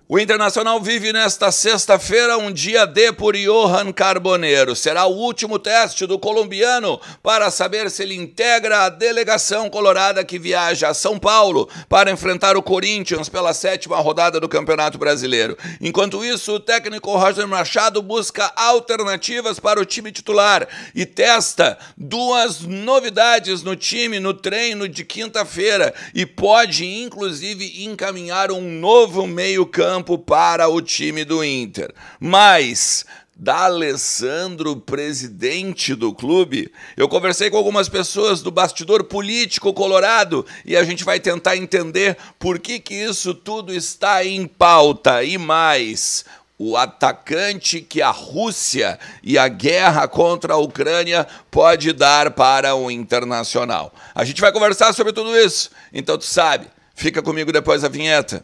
O Internacional vive nesta sexta-feira um dia D por Johan Carboneiro. Será o último teste do colombiano para saber se ele integra a delegação colorada que viaja a São Paulo para enfrentar o Corinthians pela 7ª rodada do Campeonato Brasileiro. Enquanto isso, o técnico Roger Machado busca alternativas para o time titular e testa duas novidades no time no treino de quinta-feira e pode, inclusive, encaminhar um novo meio-campo para o time do Inter. Mas D'Alessandro, presidente do clube, eu conversei com algumas pessoas do bastidor político colorado e a gente vai tentar entender por que isso tudo está em pauta. E mais, o atacante que a Rússia e a guerra contra a Ucrânia pode dar para o Internacional. A gente vai conversar sobre tudo isso, então tu sabe, fica comigo depois da vinheta.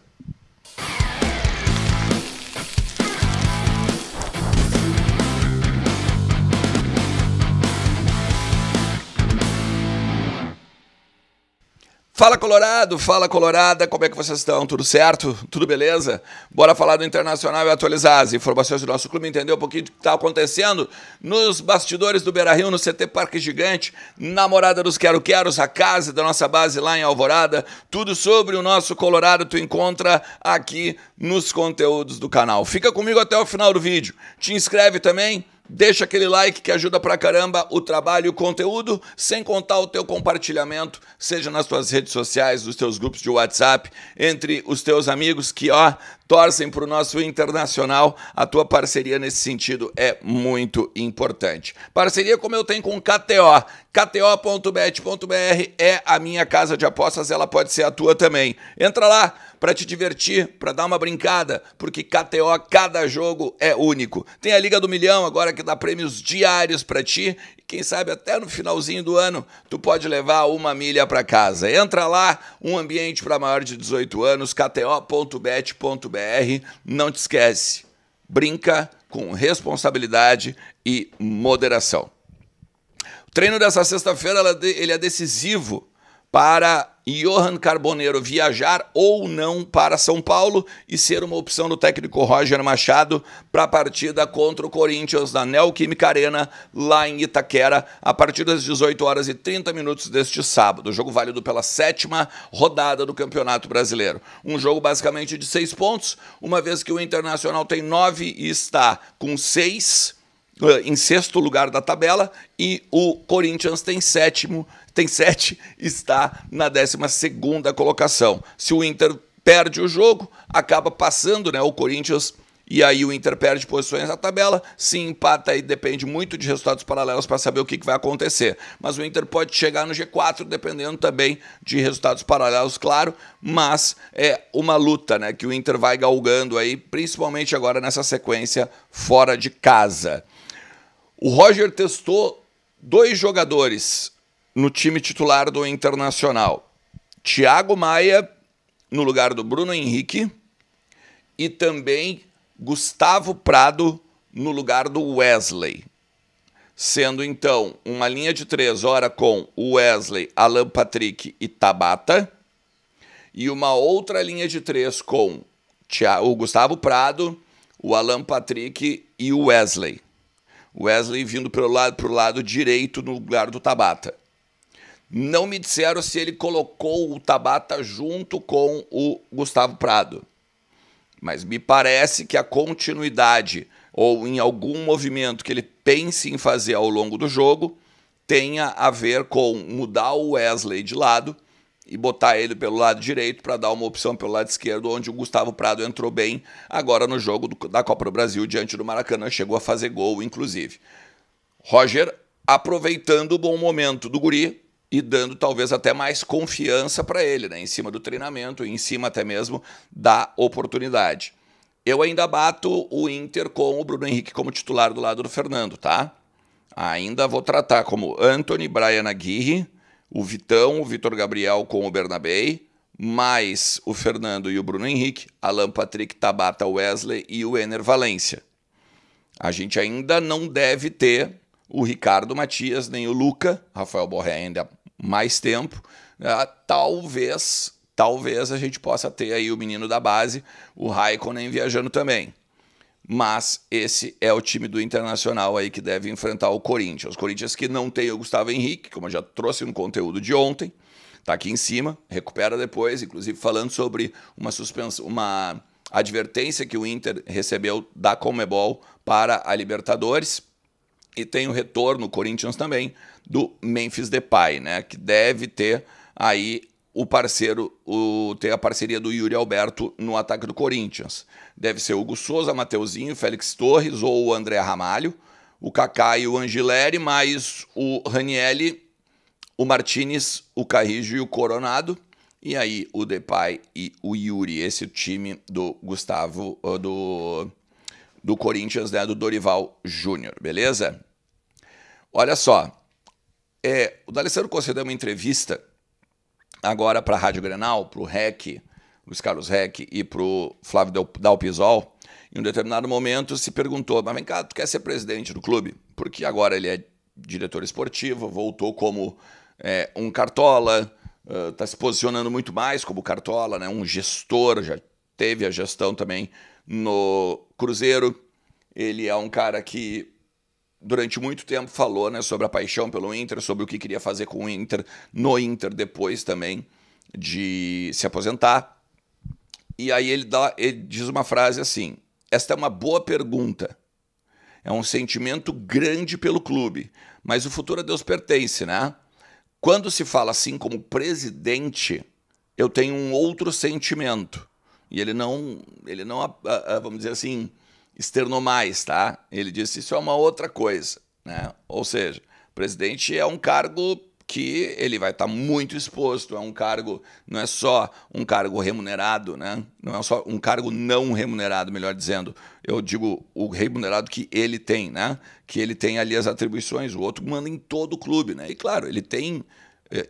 Fala Colorado, fala Colorada, como é que vocês estão? Tudo certo? Tudo beleza? Bora falar do Internacional e atualizar as informações do nosso clube, entender um pouquinho do que está acontecendo nos bastidores do Beira-Rio, no CT Parque Gigante, na Morada dos Quero-Queros, a casa da nossa base lá em Alvorada. Tudo sobre o nosso Colorado tu encontra aqui nos conteúdos do canal. Fica comigo até o final do vídeo. Te inscreve também. Deixa aquele like que ajuda pra caramba o trabalho e o conteúdo, sem contar o teu compartilhamento, seja nas tuas redes sociais, nos teus grupos de WhatsApp, entre os teus amigos que, torcem pro nosso Internacional. A tua parceria nesse sentido é muito importante. Parceria como eu tenho com o KTO. KTO.bet.br é a minha casa de apostas, ela pode ser a tua também. Entra lá para te divertir, para dar uma brincada, porque KTO, cada jogo é único. Tem a Liga do Milhão agora que dá prêmios diários para ti e quem sabe até no finalzinho do ano tu pode levar uma milha para casa. Entra lá, um ambiente para maior de 18 anos, kto.bet.br. Não te esquece, brinca com responsabilidade e moderação. O treino dessa sexta-feira ele é decisivo para Johan Carboneiro viajar ou não para São Paulo e ser uma opção do técnico Roger Machado para a partida contra o Corinthians na Neoquímica Arena, lá em Itaquera, a partir das 18h30 deste sábado. O jogo válido pela 7ª rodada do Campeonato Brasileiro. Um jogo basicamente de 6 pontos, uma vez que o Internacional tem 9 e está com 6 em 6º lugar da tabela e o Corinthians tem 7 está na 12ª colocação. Se o Inter perde o jogo, acaba passando, o Corinthians, e aí o Inter perde posições na tabela. Se empata, aí depende muito de resultados paralelos para saber o que vai acontecer. Mas o Inter pode chegar no G4, dependendo também de resultados paralelos, claro, mas é uma luta, que o Inter vai galgando aí, principalmente agora nessa sequência fora de casa. O Roger testou 2 jogadores no time titular do Internacional. Thiago Maia no lugar do Bruno Henrique e também Gustavo Prado no lugar do Wesley. Sendo então uma linha de 3 ora com o Wesley, Alan Patrick e Tabata e uma outra linha de 3 com o Gustavo Prado, o Alan Patrick e o Wesley. Wesley vindo pro lado direito no lugar do Tabata. Não me disseram se ele colocou o Tabata junto com o Gustavo Prado. Mas me parece que a continuidade ou em algum movimento que ele pense em fazer ao longo do jogo tenha a ver com mudar o Wesley de lado e botar ele pelo lado direito para dar uma opção pelo lado esquerdo, onde o Gustavo Prado entrou bem agora no jogo da Copa do Brasil diante do Maracanã, chegou a fazer gol, inclusive. Roger aproveitando o bom momento do guri e dando talvez até mais confiança para ele, em cima do treinamento, em cima até mesmo da oportunidade. Eu ainda bato o Inter com o Bruno Henrique como titular do lado do Fernando, tá? Ainda vou tratar como Antony, Brian Aguirre, o Vitão, o Vitor Gabriel com o Bernabei, mais o Fernando e o Bruno Henrique, Alan Patrick, Tabata, Wesley e o Ener Valencia. A gente ainda não deve ter o Ricardo Matias, nem o Luca, Rafael Borré ainda mais tempo, talvez talvez a gente possa ter aí o menino da base, o Raikkonen, viajando também. Mas esse é o time do Internacional aí que deve enfrentar o Corinthians. Os Corinthians que não tem o Gustavo Henrique, como eu já trouxe no conteúdo de ontem, tá aqui em cima, recupera depois, inclusive falando sobre uma advertência que o Inter recebeu da Conmebol para a Libertadores. E tem o retorno, o Corinthians também, do Memphis Depay, né? Que deve ter aí o parceiro, ter a parceria do Yuri Alberto no ataque do Corinthians. Deve ser o Hugo Souza, Mateuzinho, Félix Torres ou o André Ramalho, o Kaká e o Angileri, mais o Ranielli, o Martinez, o Carrijo e o Coronado. E aí o Depay e o Yuri, esse time do Gustavo, do Corinthians, né, do Dorival Júnior, beleza? Olha só, o D'Alessandro concedeu uma entrevista agora para a Rádio Grenal, para o REC, Luiz Carlos REC e para o Flávio Dalpisol. Em um determinado momento se perguntou, mas vem cá, tu quer ser presidente do clube? Porque agora ele é diretor esportivo, voltou como um cartola, está se posicionando muito mais como cartola, né, um gestor, já teve a gestão também no Cruzeiro. Ele é um cara que durante muito tempo falou, né, sobre a paixão pelo Inter, sobre o que queria fazer com o Inter, no Inter depois também de se aposentar. E aí ele diz uma frase assim: esta é uma boa pergunta, é um sentimento grande pelo clube, mas o futuro a Deus pertence, né? Quando se fala assim como presidente, eu tenho um outro sentimento. E ele não, vamos dizer assim, externou mais, tá? Ele disse isso é uma outra coisa, né? Ou seja, o presidente é um cargo que ele vai estar muito exposto, é um cargo, não é só um cargo remunerado, né? Não é só um cargo não remunerado, melhor dizendo. Eu digo o remunerado que ele tem, né? Que ele tem ali as atribuições, o outro manda em todo o clube, né? E claro, ele tem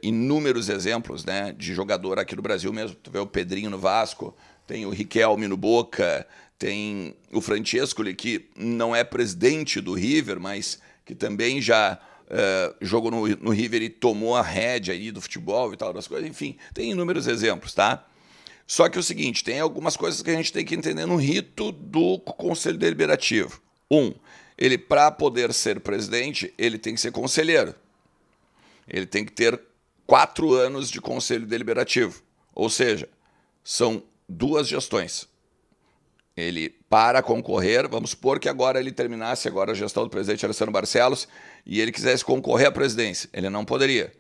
inúmeros exemplos, né, de jogador aqui no Brasil mesmo. Tu vê o Pedrinho no Vasco, tem o Riquelme no Boca, tem o Francescoli, que não é presidente do River, mas que também já jogou no River e tomou a rédea aí do futebol e tal, das coisas. Enfim, tem inúmeros exemplos, tá? Só que é o seguinte, tem algumas coisas que a gente tem que entender no rito do Conselho Deliberativo. Ele, para poder ser presidente, ele tem que ser conselheiro. Ele tem que ter 4 anos de Conselho Deliberativo. Ou seja, são 2 gestões. Ele, para concorrer, vamos supor que agora ele terminasse agora a gestão do presidente Alessandro Barcelos e ele quisesse concorrer à presidência. Ele não poderia.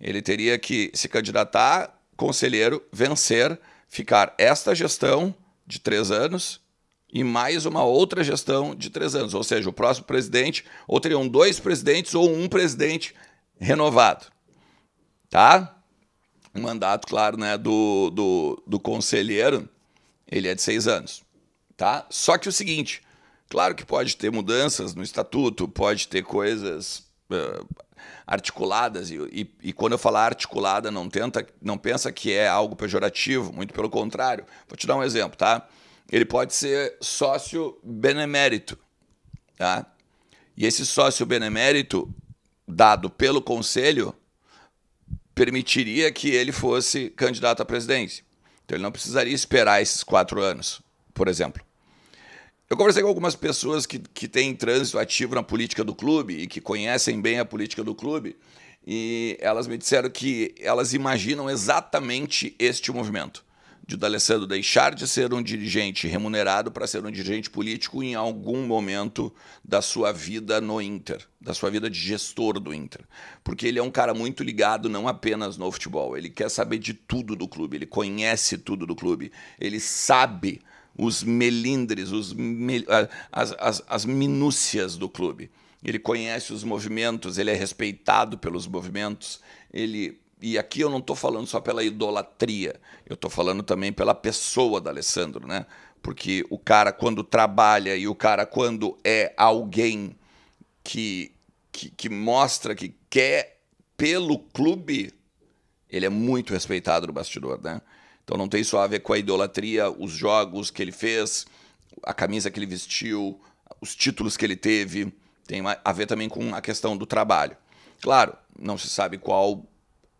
Ele teria que se candidatar, conselheiro, vencer, ficar esta gestão de 3 anos e mais uma outra gestão de 3 anos. Ou seja, o próximo presidente, ou teriam 2 presidentes ou um presidente renovado. Tá? O mandato, claro, né, do conselheiro, ele é de 6 anos. Tá? Só que o seguinte, claro que pode ter mudanças no estatuto, pode ter coisas articuladas, e quando eu falar articulada, não pensa que é algo pejorativo, muito pelo contrário. Vou te dar um exemplo, tá? Ele pode ser sócio benemérito, tá? E esse sócio benemérito, dado pelo conselho, permitiria que ele fosse candidato à presidência. Então ele não precisaria esperar esses 4 anos, por exemplo. Eu conversei com algumas pessoas que têm trânsito ativo na política do clube e que conhecem bem a política do clube, e elas me disseram que elas imaginam exatamente este movimento, de o D'Alessandro deixar de ser um dirigente remunerado para ser um dirigente político em algum momento da sua vida no Inter, da sua vida de gestor do Inter. Porque ele é um cara muito ligado não apenas no futebol, ele quer saber de tudo do clube, ele conhece tudo do clube, ele sabe os melindres, as minúcias do clube. Ele conhece os movimentos, ele é respeitado pelos movimentos, e aqui eu não estou falando só pela idolatria, eu estou falando também pela pessoa da D'Alessandro, né? Porque o cara quando trabalha e o cara quando é alguém que mostra que quer pelo clube, ele é muito respeitado no bastidor, né? Então não tem só a ver com a idolatria, os jogos que ele fez, a camisa que ele vestiu, os títulos que ele teve, tem a ver também com a questão do trabalho. Claro, não se sabe qual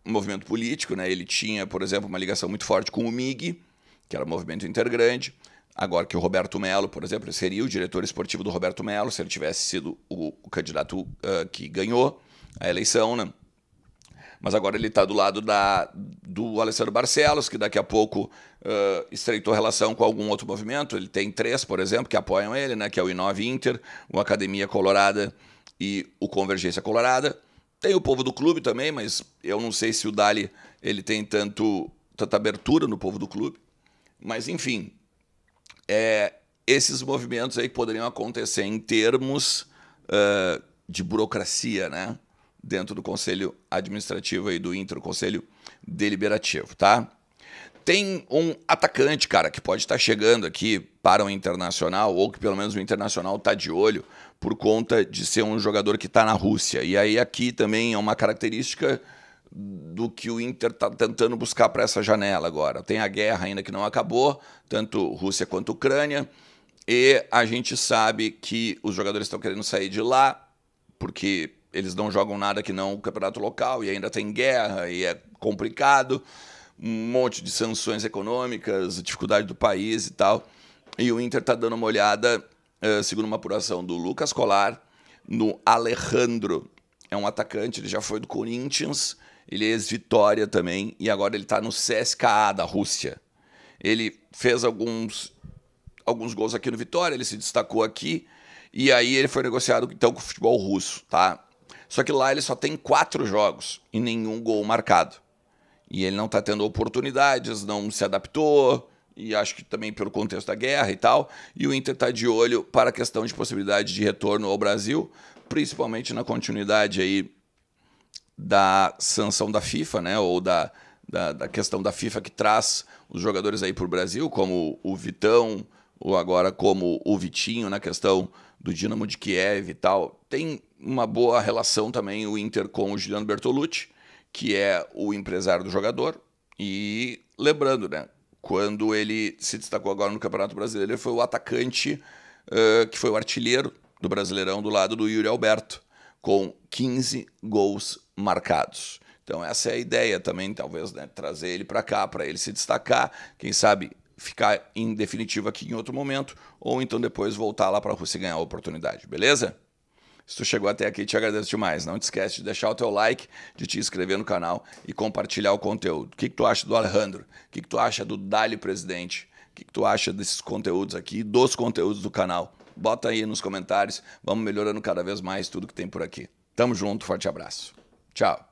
movimento político, né? Ele tinha, por exemplo, uma ligação muito forte com o MIG, que era o Movimento Intergrande. Agora que o Roberto Melo, por exemplo, seria o diretor esportivo do Roberto Melo, se ele tivesse sido o candidato que ganhou a eleição, né? Mas agora ele está do lado do Alessandro Barcelos, que daqui a pouco estreitou relação com algum outro movimento. Ele tem 3, por exemplo, que apoiam ele, né? Que é o Inove Inter, o Academia Colorada e o Convergência Colorada. Tem o povo do clube também, mas eu não sei se o Dali ele tem tanta abertura no povo do clube. Mas, enfim, esses movimentos aí que poderiam acontecer em termos de burocracia, né? Dentro do Conselho Administrativo aí do Inter, o Conselho Deliberativo, tá? Tem um atacante, cara, que pode estar chegando aqui para o Internacional, ou que pelo menos o Internacional está de olho, por conta de ser um jogador que está na Rússia. E aí aqui também é uma característica do que o Inter está tentando buscar para essa janela agora. Tem a guerra ainda que não acabou, tanto Rússia quanto Ucrânia, e a gente sabe que os jogadores estão querendo sair de lá, porque eles não jogam nada que não o campeonato local, e ainda tem guerra, e é complicado, um monte de sanções econômicas, dificuldade do país e tal. E o Inter está dando uma olhada, segundo uma apuração do Lucas Colar, no Alejandro. É um atacante, ele já foi do Corinthians, ele é ex-Vitória também, e agora ele está no CSKA da Rússia. Ele fez alguns gols aqui no Vitória, ele se destacou aqui, e aí ele foi negociado então com o futebol russo, tá? Só que lá ele só tem 4 jogos e nenhum gol marcado. E ele não está tendo oportunidades, não se adaptou, e acho que também pelo contexto da guerra e tal. E o Inter está de olho para a questão de possibilidade de retorno ao Brasil, principalmente na continuidade aí da sanção da FIFA, né? Ou da questão da FIFA que traz os jogadores aí para o Brasil, como o Vitão, ou agora como o Vitinho, na questão do Dinamo de Kiev e tal. Tem uma boa relação também o Inter com o Giuliano Bertolucci, que é o empresário do jogador. E lembrando, né, quando ele se destacou agora no Campeonato Brasileiro, ele foi o atacante que foi o artilheiro do Brasileirão do lado do Yuri Alberto, com 15 gols marcados. Então essa é a ideia também, talvez, né, trazer ele para cá, para ele se destacar, quem sabe ficar em definitivo aqui em outro momento, ou então depois voltar lá para a Rússia e ganhar a oportunidade, beleza? Se tu chegou até aqui, te agradeço demais. Não te esquece de deixar o teu like, de te inscrever no canal e compartilhar o conteúdo. O que tu acha do Alejandro? O que tu acha do Dali Presidente? O que tu acha desses conteúdos aqui, dos conteúdos do canal? Bota aí nos comentários. Vamos melhorando cada vez mais tudo que tem por aqui. Tamo junto, forte abraço. Tchau.